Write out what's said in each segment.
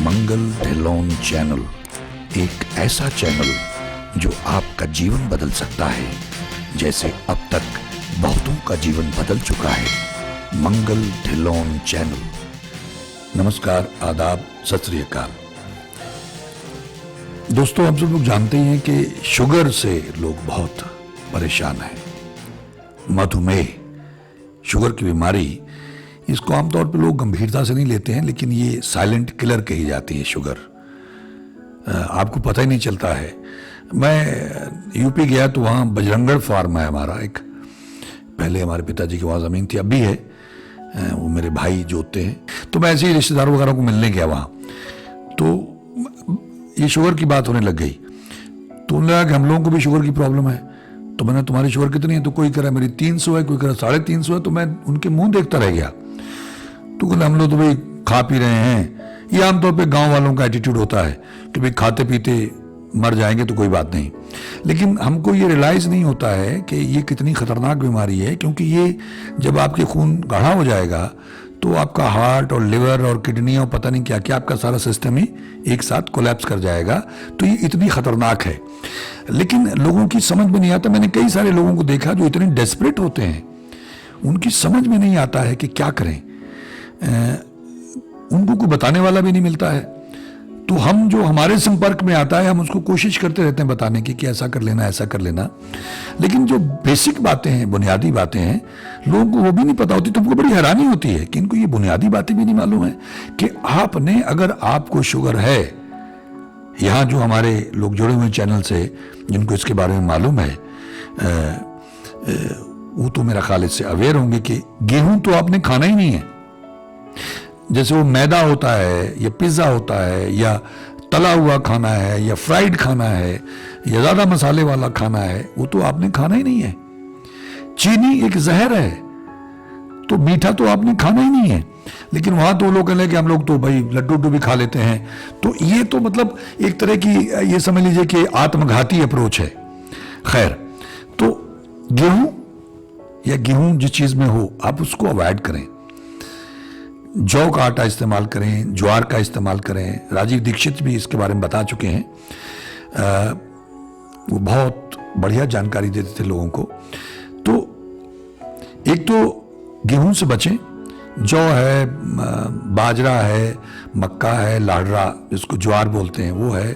मंगल Dhillon channel एक ऐसा channel जो आपका जीवन बदल सकता है, जैसे अब तक बहुतों का जीवन बदल चुका है। मंगल ढिल्लोन चैनल। नमस्कार, आदाब, सत श्री अकाल। दोस्तों, हम सब लोग जानते हैं कि शुगर से लोग बहुत परेशान हैं। मधुमेह, शुगर की बीमारी, इसको आमतौर पर लोग गंभीरता से नहीं लेते हैं, लेकिन ये साइलेंट किलर कही जाती है शुगर। आपको पता ही नहीं चलता है। मैं यूपी गया तो वहाँ बजरंगगढ़ फार्म है हमारा एक, पहले हमारे पिताजी की वहाँ ज़मीन थी, अब भी है, वो मेरे भाई जोतते हैं। तो मैं ऐसे ही रिश्तेदारों वगैरह को मिलने गया वहाँ, तो ये शुगर की बात होने लग गई। तो उन्होंने लगा कि हम लोगों को भी शुगर की प्रॉब्लम है। तो मैंने, तुम्हारी शुगर कितनी है? तो कोई कह रहा है मेरी 300 है, कोई कह रहा 350 है। तो मैं उनके मुंह देखता रह गया। तो कहते हम लोग तो भाई खा पी रहे हैं। ये आमतौर पे गांव वालों का एटीट्यूड होता है कि भाई खाते पीते मर जाएंगे तो कोई बात नहीं। लेकिन हमको ये रियलाइज़ नहीं होता है कि ये कितनी खतरनाक बीमारी है, क्योंकि ये जब आपके खून गाढ़ा हो जाएगा तो आपका हार्ट और लिवर और किडनी और पता नहीं क्या क्या, आपका सारा सिस्टम ही एक साथ कोलैप्स कर जाएगा। तो ये इतनी खतरनाक है, लेकिन लोगों की समझ में नहीं आता। मैंने कई सारे लोगों को देखा जो इतने डेस्परेट होते हैं, उनकी समझ में नहीं आता है कि क्या करें। उनको कोई बताने वाला भी नहीं मिलता है। तो हम, जो हमारे संपर्क में आता है, हम उसको कोशिश करते रहते हैं बताने की कि ऐसा कर लेना, ऐसा कर लेना। लेकिन जो बेसिक बातें हैं, बुनियादी बातें हैं, लोगों को वो भी नहीं पता होती। तो हमको बड़ी हैरानी होती है कि इनको ये बुनियादी बातें भी नहीं मालूम है कि आपने, अगर आपको शुगर है, यहाँ जो हमारे लोग जुड़े हुए चैनल से जिनको इसके बारे में मालूम है, वो तो मेरा ख्याल इससे अवेयर होंगे कि गेहूं तो आपने खाना ही नहीं है। जैसे वो मैदा होता है या पिज्ज़ा होता है या तला हुआ खाना है या फ्राइड खाना है या ज़्यादा मसाले वाला खाना है, वो तो आपने खाना ही नहीं है। चीनी एक जहर है, तो मीठा तो आपने खाना ही नहीं है। लेकिन वहाँ तो लोग कहते हैं कि हम लोग तो भाई लड्डू भी खा लेते हैं। तो ये तो मतलब एक तरह की, ये समझ लीजिए कि आत्मघाती अप्रोच है। खैर, तो गेहूं या गेहूं जिस चीज़ में हो, आप उसको अवॉइड करें। जौ का आटा इस्तेमाल करें, ज्वार का इस्तेमाल करें। राजीव दीक्षित भी इसके बारे में बता चुके हैं। वो बहुत बढ़िया जानकारी देते थे लोगों को। तो एक तो गेहूं से बचें। जौ है, बाजरा है, मक्का है, लाडरा जिसको ज्वार बोलते हैं वो है,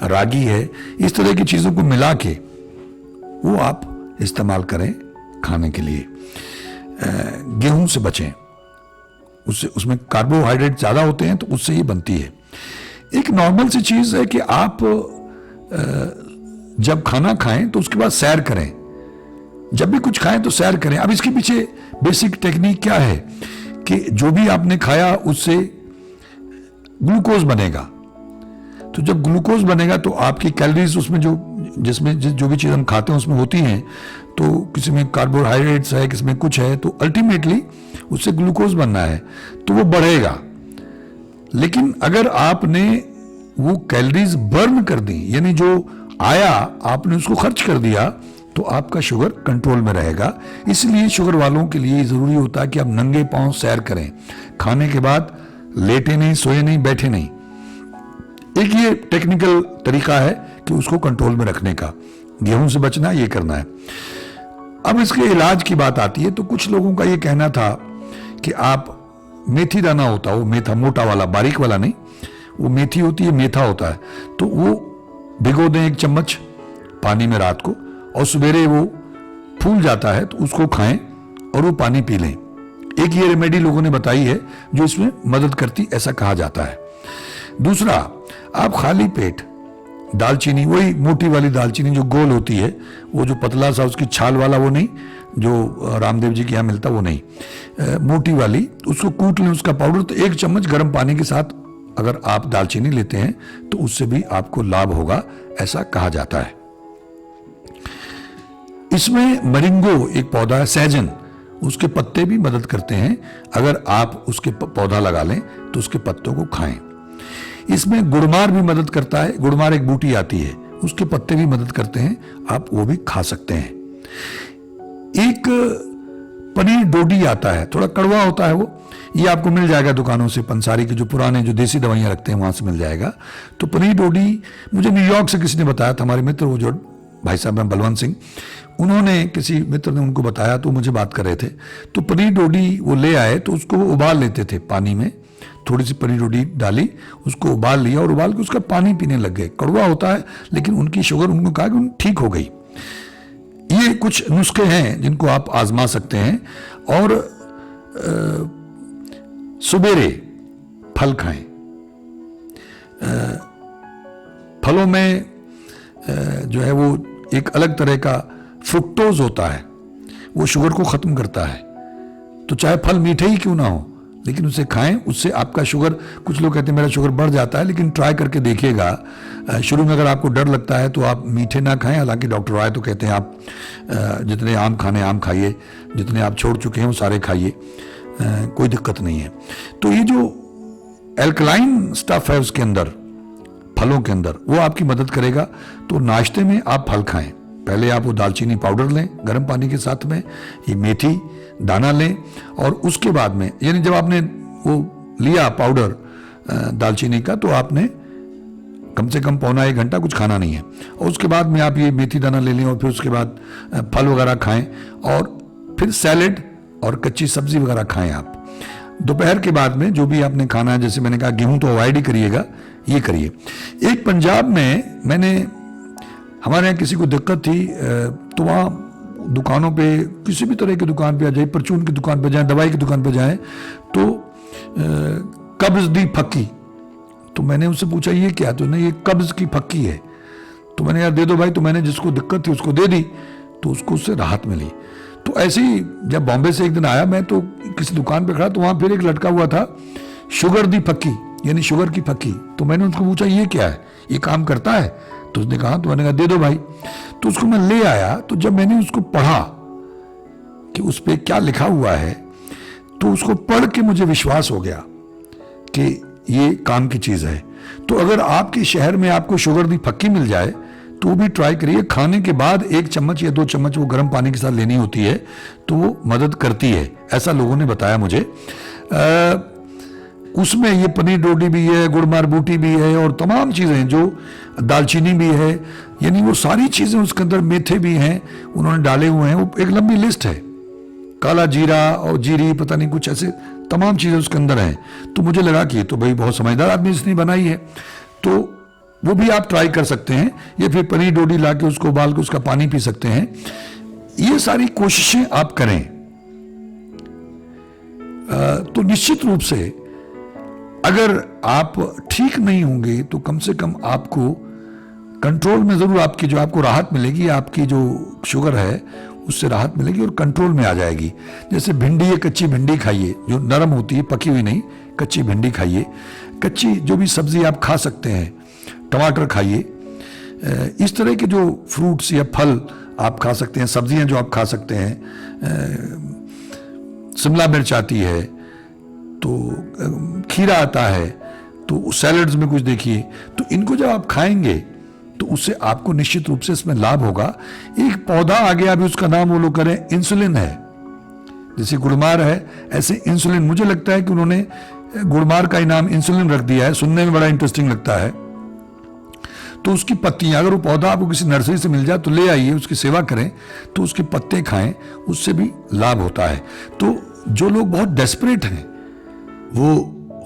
रागी है। इस तरह की चीज़ों को मिला के वो आप इस्तेमाल करें खाने के लिए। गेहूं से बचें, उससे, उसमें कार्बोहाइड्रेट ज़्यादा होते हैं, तो उससे ही बनती है। एक नॉर्मल सी चीज़ है कि आप जब खाना खाएं तो उसके बाद सैर करें। जब भी कुछ खाएं तो सैर करें। अब इसके पीछे बेसिक टेक्निक क्या है कि जो भी आपने खाया उससे ग्लूकोज बनेगा। तो जब ग्लूकोज बनेगा तो आपकी कैलोरीज उसमें जिसमें जो भी चीज़ हम खाते हैं उसमें होती हैं। तो किसी में कार्बोहाइड्रेट्स है, किसी में कुछ है, तो अल्टीमेटली उससे ग्लूकोज बनना है, तो वो बढ़ेगा। लेकिन अगर आपने वो कैलोरीज बर्न कर दी, यानी जो आया आपने उसको खर्च कर दिया, तो आपका शुगर कंट्रोल में रहेगा। इसलिए शुगर वालों के लिए ज़रूरी होता है कि आप नंगे पांव सैर करें। खाने के बाद लेटे नहीं, सोए नहीं, बैठे नहीं। एक ये टेक्निकल तरीका है कि उसको कंट्रोल में रखने का। गेहूं से बचना, ये करना है। अब इसके इलाज की बात आती है, तो कुछ लोगों का ये कहना था कि आप, मेथी दाना होता है, वो मेथा मोटा वाला, बारीक वाला नहीं, वो मेथी होती है, मेथा होता है, तो वो भिगो दें 1 चम्मच पानी में रात को, और सवेरे वो फूल जाता है तो उसको खाएं और वो पानी पी लें। एक ये रेमेडी लोगों ने बताई है जो इसमें मदद करती, ऐसा कहा जाता है। दूसरा, आप खाली पेट दालचीनी, वही मोटी वाली दालचीनी जो गोल होती है, वो जो पतला सा उसकी छाल वाला वो नहीं, जो रामदेव जी के यहाँ मिलता वो नहीं, मोटी वाली, उसको कूट लें, उसका पाउडर। तो 1 चम्मच गर्म पानी के साथ अगर आप दालचीनी लेते हैं तो उससे भी आपको लाभ होगा, ऐसा कहा जाता है। इसमें मरिंगो एक पौधा है, सहजन, उसके पत्ते भी मदद करते हैं। अगर आप उसके पौधा लगा लें तो उसके पत्तों को खाएं। इसमें गुड़मार भी मदद करता है। गुड़मार एक बूटी आती है, उसके पत्ते भी मदद करते हैं, आप वो भी खा सकते हैं। एक पनीर डोडी आता है, थोड़ा कड़वा होता है वो, ये आपको मिल जाएगा दुकानों से, पंसारी के जो पुराने जो देसी दवाइयाँ रखते हैं वहाँ से मिल जाएगा। तो पनीर डोडी मुझे न्यूयॉर्क से किसी ने बताया था, हमारे मित्र वो जो भाई साहब हैं बलवंत सिंह, उन्होंने किसी मित्र ने उनको बताया तो मुझे बात कर रहे थे। तो पनीर डोडी वो ले आए तो उसको वो उबाल लेते थे पानी में, थोड़ी सी पनीर डोडी डाली, उसको उबाल लिया और उबाल के उसका पानी पीने लग गए। कड़वा होता है लेकिन उनकी शुगर उनको कहा कि ठीक हो गई। ये कुछ नुस्खे हैं जिनको आप आजमा सकते हैं। और सुबेरे फल खाएं। फलों में जो है वो एक अलग तरह का फ्रुक्टोज होता है, वो शुगर को ख़त्म करता है। तो चाहे फल मीठे ही क्यों ना हो लेकिन उसे खाएं, उससे आपका शुगर, कुछ लोग कहते हैं मेरा शुगर बढ़ जाता है, लेकिन ट्राई करके देखिएगा। शुरू में अगर आपको डर लगता है तो आप मीठे ना खाएं, हालांकि डॉक्टर राय तो कहते हैं आप जितने आम खाने आम खाइए, जितने आप छोड़ चुके हैं वो सारे खाइए, कोई दिक्कत नहीं है। तो ये जो एल्कलाइन स्टफ है उसके अंदर, फलों के अंदर, वो आपकी मदद करेगा। तो नाश्ते में आप फल खाएं। पहले आप वो दालचीनी पाउडर लें गर्म पानी के साथ में, ये मेथी दाना लें, और उसके बाद में यानी जब आपने वो लिया पाउडर दालचीनी का तो आपने कम से कम पौना 1 घंटा कुछ खाना नहीं है, और उसके बाद में आप ये मेथी दाना ले लें और फिर उसके बाद फल वगैरह खाएं, और फिर सैलेड और कच्ची सब्जी वगैरह खाएं। आप दोपहर के बाद में जो भी आपने खाना है, जैसे मैंने कहा गेहूं तो अवॉइड ही करिएगा, ये करिए। एक पंजाब में मैंने, हमारे यहाँ किसी को दिक्कत थी तो वहाँ दुकानों पे, किसी भी तरह की दुकान पे आ जाए, परचून की दुकान पे जाएं, दवाई की दुकान पे जाएं, तो कब्ज दी फक्की, तो मैंने उससे पूछा ये क्या, तो नहीं ये कब्ज की फक्की है। तो मैंने यार दे दो भाई, तो मैंने जिसको दिक्कत थी उसको दे दी, तो उसको उससे राहत मिली। तो ऐसे ही जब बॉम्बे से एक दिन आया मैं, तो किसी दुकान पे खड़ा, तो वहाँ फिर एक लटका हुआ था शुगर दी फक्की, यानी शुगर की फक्की। तो मैंने उनको पूछा ये क्या है, ये काम करता है? तो उसने कहा, तो मैंने कहा दे दो भाई। तो उसको मैं ले आया, तो जब मैंने उसको पढ़ा कि उस पर क्या लिखा हुआ है, तो उसको पढ़ के मुझे विश्वास हो गया कि ये काम की चीज़ है। तो अगर आपके शहर में आपको शुगर दी फक्की मिल जाए तो भी ट्राई करिए। खाने के बाद 1 चम्मच या 2 चम्मच वो गर्म पानी के साथ लेनी होती है, तो वो मदद करती है, ऐसा लोगों ने बताया मुझे। उसमें ये पनीर डोडी भी है, गुड़ मार बूटी भी है, और तमाम चीज़ें, जो दालचीनी भी है, यानी वो सारी चीज़ें उसके अंदर, मेथे भी हैं उन्होंने डाले हुए हैं। वो एक लंबी लिस्ट है, काला जीरा और जीरी, पता नहीं कुछ ऐसे तमाम चीज़ें उसके अंदर हैं। तो मुझे लगा कि तो भाई बहुत समझदार आदमी इसने बनाई है, तो वो भी आप ट्राई कर सकते हैं। या फिर पनीर डोडी ला के उसको उबाल के उसका पानी पी सकते हैं। ये सारी कोशिशें आप करें तो निश्चित रूप से अगर आप ठीक नहीं होंगे तो कम से कम आपको कंट्रोल में ज़रूर, आपकी जो आपको राहत मिलेगी, आपकी जो शुगर है उससे राहत मिलेगी और कंट्रोल में आ जाएगी। जैसे भिंडी है, कच्ची भिंडी खाइए जो नरम होती है, पकी हुई नहीं, कच्ची भिंडी खाइए। कच्ची जो भी सब्जी आप खा सकते हैं, टमाटर खाइए। इस तरह के जो फ्रूट्स या फल आप खा सकते हैं, सब्जियां जो आप खा सकते हैं, शिमला मिर्च आती है, तो खीरा आता है, तो सैलड्स में कुछ देखिए। तो इनको जब आप खाएंगे तो उससे आपको निश्चित रूप से इसमें लाभ होगा। एक पौधा आ गया, अभी उसका नाम वो लोग करें, इंसुलिन है। जैसे गुड़मार है, ऐसे इंसुलिन, मुझे लगता है कि उन्होंने गुड़मार का ही नाम इंसुलिन रख दिया है, सुनने में बड़ा इंटरेस्टिंग लगता है। तो उसकी पत्तियां, अगर वो पौधा आपको किसी नर्सरी से मिल जाए तो ले आइए, उसकी सेवा करें, तो उसके पत्ते खाएं, उससे भी लाभ होता है। तो जो लोग बहुत डेस्परेट हैं वो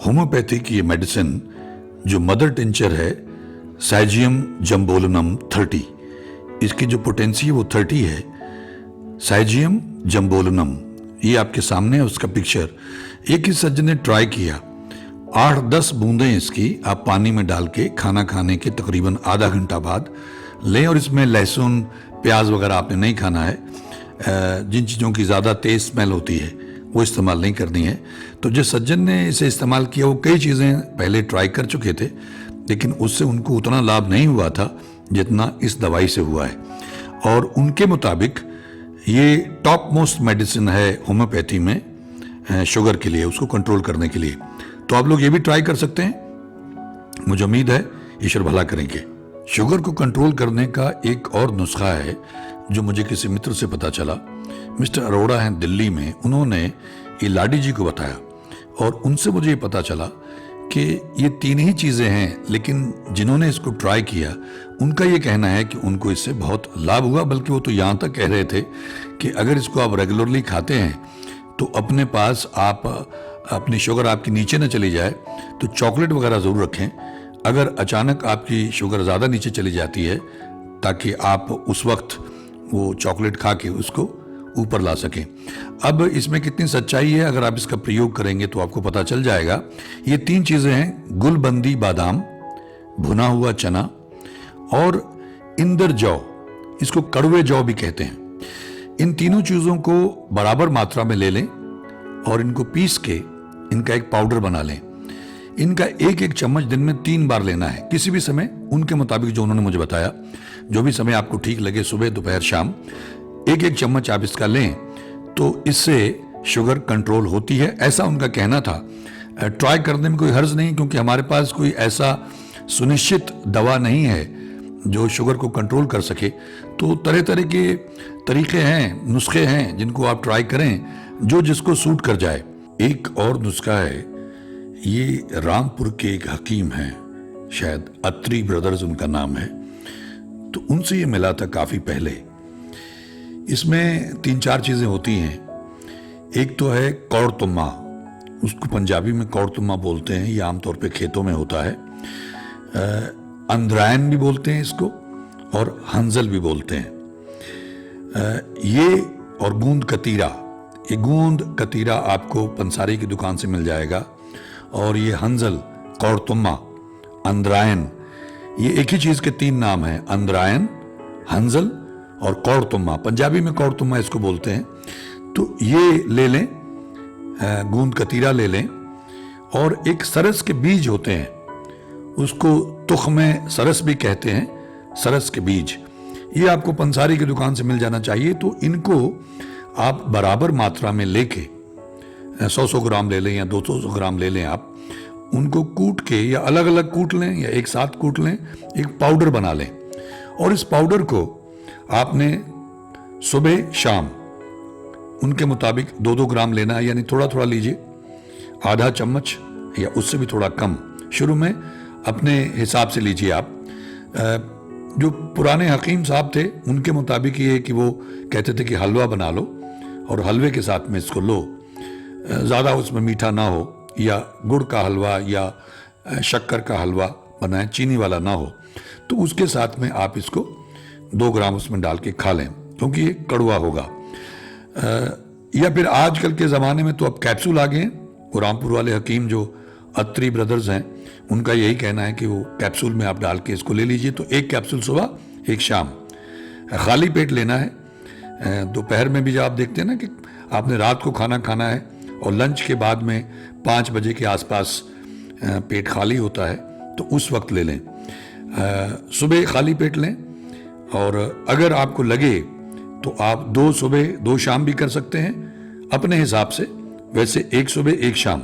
होम्योपैथी की ये मेडिसिन जो मदर टिंचर है, साइजियम जम्बोलनम 30, इसकी जो पोटेंसी है वो 30 है। साइजियम जम्बोलनम, ये आपके सामने है उसका पिक्चर। एक ही सज्जन ने ट्राई किया, 8-10 बूंदें इसकी आप पानी में डाल के खाना खाने के तकरीबन आधा घंटा बाद लें, और इसमें लहसुन प्याज वगैरह आपने नहीं खाना है। जिन चीज़ों की ज़्यादा तेज स्मेल होती है वो इस्तेमाल नहीं करनी है। तो जिस सज्जन ने इसे इस्तेमाल किया वो कई चीज़ें पहले ट्राई कर चुके थे, लेकिन उससे उनको उतना लाभ नहीं हुआ था जितना इस दवाई से हुआ है। और उनके मुताबिक ये टॉप मोस्ट मेडिसिन है होम्योपैथी में शुगर के लिए, उसको कंट्रोल करने के लिए। तो आप लोग ये भी ट्राई कर सकते हैं, मुझे उम्मीद है ईश्वर भला करेंगे। शुगर को कंट्रोल करने का एक और नुस्खा है जो मुझे किसी मित्र से पता चला। मिस्टर अरोड़ा हैं दिल्ली में, उन्होंने ये लाडी जी को बताया और उनसे मुझे ये पता चला कि ये तीन ही चीज़ें हैं, लेकिन जिन्होंने इसको ट्राई किया उनका ये कहना है कि उनको इससे बहुत लाभ हुआ। बल्कि वो तो यहाँ तक कह रहे थे कि अगर इसको आप रेगुलरली खाते हैं तो अपने पास आप अपनी शुगर आपकी नीचे न चली जाए तो चॉकलेट वगैरह ज़रूर रखें अगर अचानक आपकी शुगर ज़्यादा नीचे चली जाती है, ताकि आप उस वक्त वो चॉकलेट खा के उसको ऊपर ला सकें। अब इसमें कितनी सच्चाई है, अगर आप इसका प्रयोग करेंगे तो आपको पता चल जाएगा। ये तीन चीज़ें हैं, गुलबंदी बादाम, भुना हुआ चना और इंदर जौ, इसको कड़वे जौ भी कहते हैं। इन तीनों चीज़ों को बराबर मात्रा में ले लें और इनको पीस के इनका एक पाउडर बना लें। इनका एक एक चम्मच दिन में 3 बार लेना है, किसी भी समय उनके मुताबिक जो उन्होंने मुझे बताया, जो भी समय आपको ठीक लगे, सुबह दोपहर शाम एक एक चम्मच आप इसका लें तो इससे शुगर कंट्रोल होती है, ऐसा उनका कहना था। ट्राई करने में कोई हर्ज नहीं, क्योंकि हमारे पास कोई ऐसा सुनिश्चित दवा नहीं है जो शुगर को कंट्रोल कर सके। तो तरह तरह के तरीके हैं, नुस्खे हैं जिनको आप ट्राई करें, जो जिसको सूट कर जाए। एक और नुस्खा है, ये रामपुर के एक हकीम हैं, शायद अत्री ब्रदर्स उनका नाम है, तो उनसे ये मिला था काफ़ी पहले। इसमें 3-4 चीज़ें होती हैं। एक तो है कौड़तुम्मा, उसको पंजाबी में कौड़तुम्मा बोलते हैं, ये आमतौर पे खेतों में होता है। अंद्रायन भी बोलते हैं इसको और हंजल भी बोलते हैं। ये और गूंद कतीरा, ये गूंद कतीरा आपको पंसारी की दुकान से मिल जाएगा, और ये हंजल, कौड़तुम्मा, अंद्रायन, ये एक ही चीज़ के 3 नाम हैं, अंद्रायन, हंजल और कौड़तुम्मा। पंजाबी में कौड़तुम्मा इसको बोलते हैं। तो ये ले लें, गूंद कतीरा ले लें, और एक सरस के बीज होते हैं, उसको तुख्म सरस भी कहते हैं, सरस के बीज, ये आपको पंसारी की दुकान से मिल जाना चाहिए। तो इनको आप बराबर मात्रा में लेके 100-100 ग्राम ले लें या 200 ग्राम ले लें, आप उनको कूट के या अलग अलग कूट लें या एक साथ कूट लें, एक पाउडर बना लें। और इस पाउडर को आपने सुबह शाम उनके मुताबिक 2-2 ग्राम लेना है, यानी थोड़ा थोड़ा लीजिए, आधा चम्मच या उससे भी थोड़ा कम। शुरू में अपने हिसाब से लीजिए आप। जो पुराने हकीम साहब थे उनके मुताबिक ये कि वो कहते थे कि हलवा बना लो और हलवे के साथ में इसको लो, ज़्यादा उसमें मीठा ना हो, या गुड़ का हलवा या शक्कर का हलवा बनाएं, चीनी वाला ना हो, तो उसके साथ में आप इसको 2 ग्राम उसमें डाल के खा लें, क्योंकि ये कड़वा होगा। या फिर आजकल के ज़माने में तो अब कैप्सूल आ गए हैं। वो रामपुर वाले हकीम जो अत्री ब्रदर्स हैं, उनका यही कहना है कि वो कैप्सूल में आप डाल के इसको ले लीजिए। तो 1 कैप्सूल सुबह, 1 शाम, खाली पेट लेना है। दोपहर में भी जब आप देखते हैं ना कि आपने रात को खाना खाना है और लंच के बाद में 5 बजे के आसपास पेट खाली होता है, तो उस वक्त ले लें। सुबह खाली पेट लें, और अगर आपको लगे तो आप 2 सुबह 2 शाम भी कर सकते हैं अपने हिसाब से। वैसे 1 सुबह 1 शाम,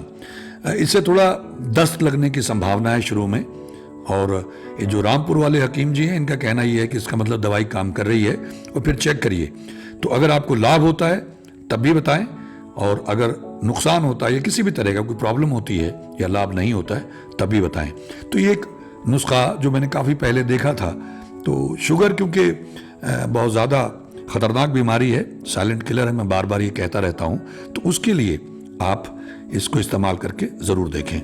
इससे थोड़ा दस्त लगने की संभावना है शुरू में। और ये जो रामपुर वाले हकीम जी हैं, इनका कहना ये है कि इसका मतलब दवाई काम कर रही है, और फिर चेक करिए। तो अगर आपको लाभ होता है तब भी बताएं, और अगर नुकसान होता है या किसी भी तरह का कोई प्रॉब्लम होती है या लाभ नहीं होता है तब भी बताएं। तो ये एक नुस्खा जो मैंने काफ़ी पहले देखा था। तो शुगर क्योंकि बहुत ज़्यादा ख़तरनाक बीमारी है, साइलेंट किलर है, मैं बार बार ये कहता रहता हूँ, तो उसके लिए आप इसको इस्तेमाल करके ज़रूर देखें।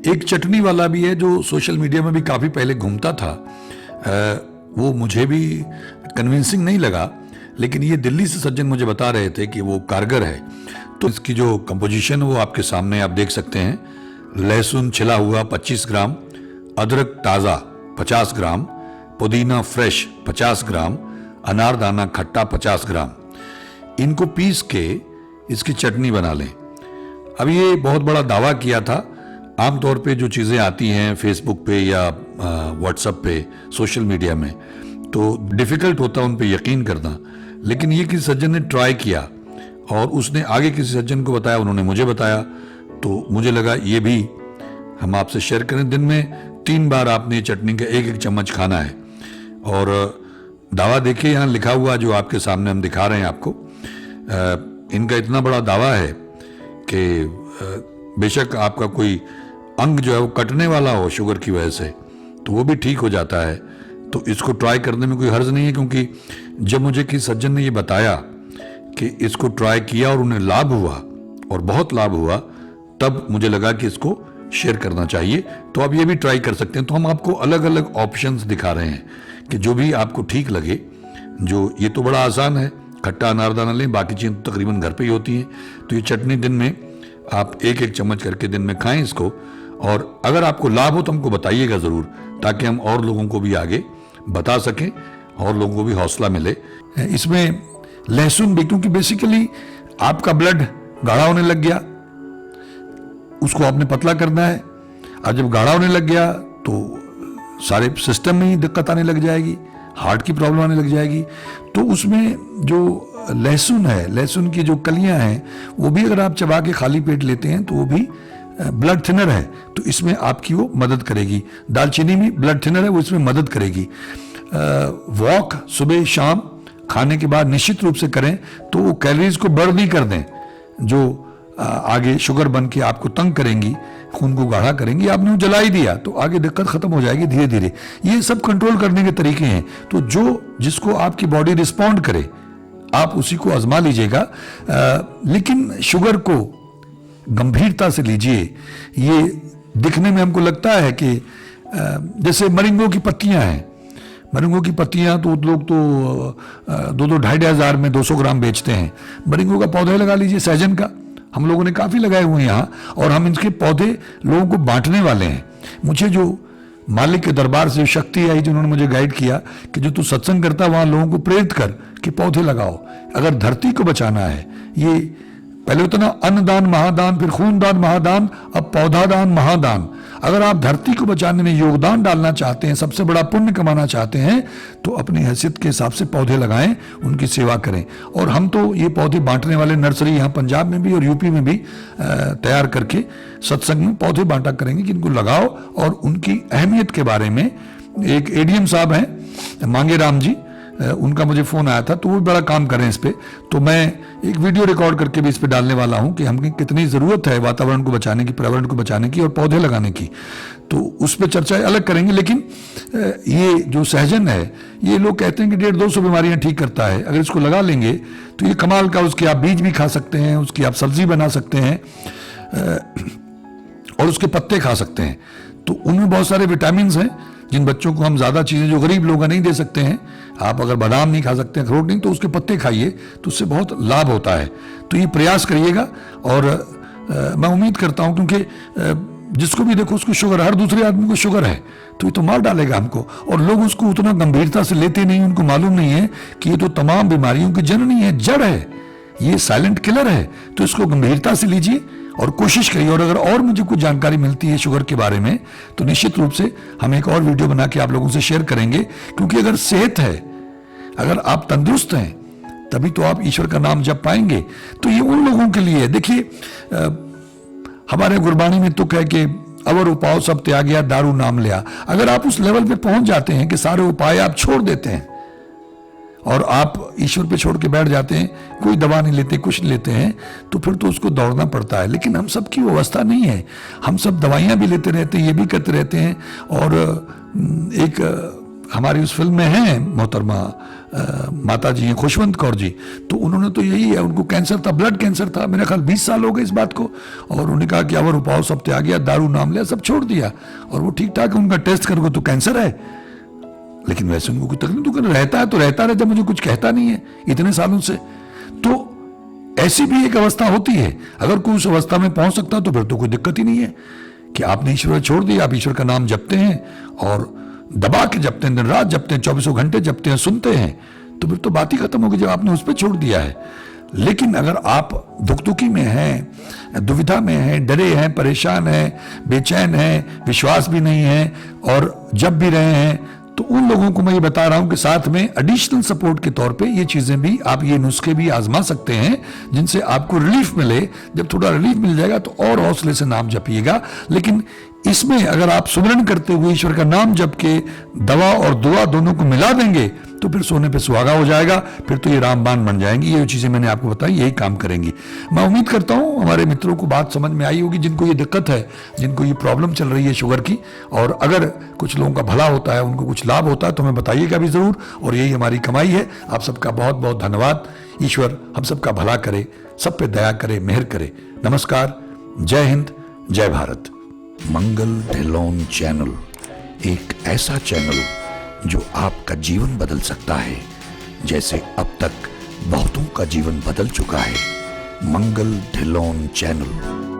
एक चटनी वाला भी है जो सोशल मीडिया में भी काफ़ी पहले घूमता था, वो मुझे भी कन्विंसिंग नहीं लगा, लेकिन ये दिल्ली से सज्जन मुझे बता रहे थे कि वो कारगर है। तो इसकी जो कंपोजिशन वो आपके सामने आप देख सकते हैं। लहसुन छिला हुआ 25 ग्राम, अदरक ताज़ा 50 ग्राम, पुदीना फ्रेश 50 ग्राम, अनारदाना खट्टा 50 ग्राम। इनको पीस के इसकी चटनी बना लें। अब ये बहुत बड़ा दावा किया था। आमतौर पे जो चीज़ें आती हैं फेसबुक पे या व्हाट्सएप पे, सोशल मीडिया में, तो डिफ़िकल्ट होता है उन पे यकीन करना। लेकिन ये किसी सज्जन ने ट्राई किया और उसने आगे किसी सज्जन को बताया, उन्होंने मुझे बताया, तो मुझे लगा ये भी हम आपसे शेयर करें। दिन में 3 बार आपने चटनी का 1-1 चम्मच खाना है। और दावा देखिए यहाँ लिखा हुआ जो आपके सामने हम दिखा रहे हैं आपको, इनका इतना बड़ा दावा है कि बेशक आपका कोई अंग जो है वो कटने वाला हो शुगर की वजह से तो वो भी ठीक हो जाता है। तो इसको ट्राई करने में कोई हर्ज नहीं है, क्योंकि जब मुझे किसी सज्जन ने ये बताया कि इसको ट्राई किया और उन्हें लाभ हुआ और बहुत लाभ हुआ, तब मुझे लगा कि इसको शेयर करना चाहिए। तो आप ये भी ट्राई कर सकते हैं। तो हम आपको अलग अलग ऑप्शंस दिखा रहे हैं कि जो भी आपको ठीक लगे। जो ये तो बड़ा आसान है, खट्टा अनारदाना लें, बाकी चीज़ें तो तकरीबन घर पे ही होती हैं। तो ये चटनी दिन में आप एक एक चम्मच करके दिन में खाएं इसको, और अगर आपको लाभ हो तो हमको बताइएगा ज़रूर, ताकि हम और लोगों को भी आगे बता सकें और लोगों को भी हौसला मिले। इसमें लहसुन भी, क्योंकि बेसिकली आपका ब्लड गाढ़ा होने लग गया, उसको आपने पतला करना है। और जब गाढ़ा होने लग गया तो सारे सिस्टम में ही दिक्कत आने लग जाएगी, हार्ट की प्रॉब्लम आने लग जाएगी। तो उसमें जो लहसुन है, लहसुन की जो कलियां हैं, वो भी अगर आप चबा के खाली पेट लेते हैं तो वो भी ब्लड थिनर है, तो इसमें आपकी वो मदद करेगी। दालचीनी भी ब्लड थिनर है, वो इसमें मदद करेगी। वॉक सुबह शाम खाने के बाद निश्चित रूप से करें, तो वो कैलोरीज को बर्न नहीं कर दें जो आगे शुगर बन के आपको तंग करेंगी, खून को गाढ़ा करेंगी। आपने वो जला ही दिया तो आगे दिक्कत खत्म हो जाएगी धीरे धीरे। ये सब कंट्रोल करने के तरीके हैं। तो जो जिसको आपकी बॉडी रिस्पॉन्ड करे आप उसी को आजमा लीजिएगा, लेकिन शुगर को गंभीरता से लीजिए। ये दिखने में हमको लगता है कि जैसे मरिंगो की पत्तियां हैं, मरिंगो की पत्तियां तो लोग तो 2-2 हज़ार में 200 ग्राम बेचते हैं। मरिंगो का पौधा लगा लीजिए, सहजन का हम लोगों ने काफ़ी लगाए हुए हैं यहाँ, और हम इनके पौधे लोगों को बांटने वाले हैं। मुझे जो मालिक के दरबार से शक्ति आई, जिन्होंने मुझे गाइड किया कि जो तू सत्संग करता वहाँ लोगों को प्रेरित कर कि पौधे लगाओ। अगर धरती को बचाना है, ये पहले होता ना अन्नदान महादान, फिर खूनदान महादान, अब पौधादान महादान। अगर आप धरती को बचाने में योगदान डालना चाहते हैं, सबसे बड़ा पुण्य कमाना चाहते हैं, तो अपनी हैसियत के हिसाब से पौधे लगाएं, उनकी सेवा करें। और हम तो ये पौधे बांटने वाले नर्सरी यहाँ पंजाब में भी और यूपी में भी तैयार करके सत्संग में पौधे बांटा करेंगे कि इनको लगाओ और उनकी अहमियत के बारे में। एक एडीएम साहब हैं मांगे राम जी, उनका मुझे फ़ोन आया था, तो वो बड़ा काम करें इस पे। तो मैं एक वीडियो रिकॉर्ड करके भी इस पे डालने वाला हूं कि हमें कितनी ज़रूरत है वातावरण को बचाने की, पर्यावरण को बचाने की और पौधे लगाने की। तो उस पर चर्चा अलग करेंगे। लेकिन ये जो सहजन है, ये लोग कहते हैं कि 150-200 बीमारियां ठीक करता है। अगर इसको लगा लेंगे तो ये कमाल का, उसके आप बीज भी खा सकते हैं, उसकी आप सब्जी बना सकते हैं और उसके पत्ते खा सकते हैं। तो उनमें बहुत सारे विटामिन हैं जिन बच्चों को हम ज़्यादा चीज़ें जो गरीब लोग नहीं दे सकते हैं। आप अगर बादाम नहीं खा सकते, अखरोट नहीं, तो उसके पत्ते खाइए, तो उससे बहुत लाभ होता है। तो ये प्रयास करिएगा। और मैं उम्मीद करता हूँ, क्योंकि जिसको भी देखो उसको शुगर, हर दूसरे आदमी को शुगर है, तो ये तो मार डालेगा हमको। और लोग उसको उतना गंभीरता से लेते नहीं, उनको मालूम नहीं है कि ये तो तमाम बीमारियों की जननी है, जड़ है, ये साइलेंट किलर है। तो इसको गंभीरता से लीजिए और कोशिश करिए। और अगर और मुझे कुछ जानकारी मिलती है शुगर के बारे में, तो निश्चित रूप से हम एक और वीडियो बना के आप लोगों से शेयर करेंगे। क्योंकि अगर सेहत है, अगर आप तंदुरुस्त हैं, तभी तो आप ईश्वर का नाम जप पाएंगे। तो ये उन लोगों के लिए है। देखिए, हमारे गुरबाणी में तुक है कि अवर उपाय सब त्याग्या दारू नाम लिया। अगर आप उस लेवल पे पहुंच जाते हैं कि सारे उपाय आप छोड़ देते हैं और आप ईश्वर पे छोड़ के बैठ जाते हैं, कोई दवा नहीं लेते, कुछ नहीं लेते हैं, तो फिर तो उसको दौड़ना पड़ता है। लेकिन हम सब की वो अवस्था नहीं है। हम सब दवाइयाँ भी लेते रहते हैं, ये भी करते रहते हैं। और एक हमारी उस फिल्म में है मोहतरमा माता जी हैं खुशवंत कौर जी, तो उन्होंने तो यही है, उनको कैंसर था, ब्लड कैंसर था, मेरे ख्याल 20 साल हो गए इस बात को। और उन्होंने कहा कि अवर उपाय सब त्याग्या, दारू नाम लिया, सब छोड़ दिया और वो ठीक ठाक। उनका टेस्ट करोगे तो कैंसर है, लेकिन वैसे उनको कोई तकलीफ तो रहता है, तो रहता रहता, मुझे कुछ कहता नहीं है इतने सालों से। तो ऐसी भी एक अवस्था होती है। अगर कोई उस अवस्था में पहुंच सकता तो फिर तो कोई दिक्कत ही नहीं है कि आपने ईश्वर छोड़ दिया, आप ईश्वर का नाम जपते हैं और दबा के जपते हैं, दिन रात जपते हैं, 24 घंटे जपते हैं, सुनते हैं, तो फिर तो बात ही खत्म होगी जब आपने उस पर छोड़ दिया है। लेकिन अगर आप दुखी में हैं, दुविधा में हैं, डरे हैं, परेशान हैं, बेचैन हैं, विश्वास भी नहीं है और जप भी रहे हैं, तो उन लोगों को मैं ये बता रहा हूं कि साथ में एडिशनल सपोर्ट के तौर पे ये चीजें भी, आप ये नुस्खे भी आजमा सकते हैं जिनसे आपको रिलीफ मिले। जब थोड़ा रिलीफ मिल जाएगा तो और हौसले से नाम जपिएगा। लेकिन इसमें अगर आप सुमरन करते हुए ईश्वर का नाम जप के दवा और दुआ दोनों को मिला देंगे तो फिर सोने पे सुहागा हो जाएगा, फिर तो ये रामबाण बन जाएंगी। ये चीज़ें मैंने आपको बताई, यही काम करेंगी। मैं उम्मीद करता हूँ हमारे मित्रों को बात समझ में आई होगी, जिनको ये दिक्कत है, जिनको ये प्रॉब्लम चल रही है शुगर की। और अगर कुछ लोगों का भला होता है, उनको कुछ लाभ होता है, तो हमें बताइएगा भी ज़रूर। और यही हमारी कमाई है। आप सबका बहुत बहुत धन्यवाद। ईश्वर हम सबका भला करे, सब पे दया करे, मेहर करे। नमस्कार, जय हिंद, जय भारत। मंगल ढिल्लोन चैनल एक ऐसा चैनल जो आपका जीवन बदल सकता है, जैसे अब तक बहुतों का जीवन बदल चुका है। मंगल ढिल्लोन चैनल।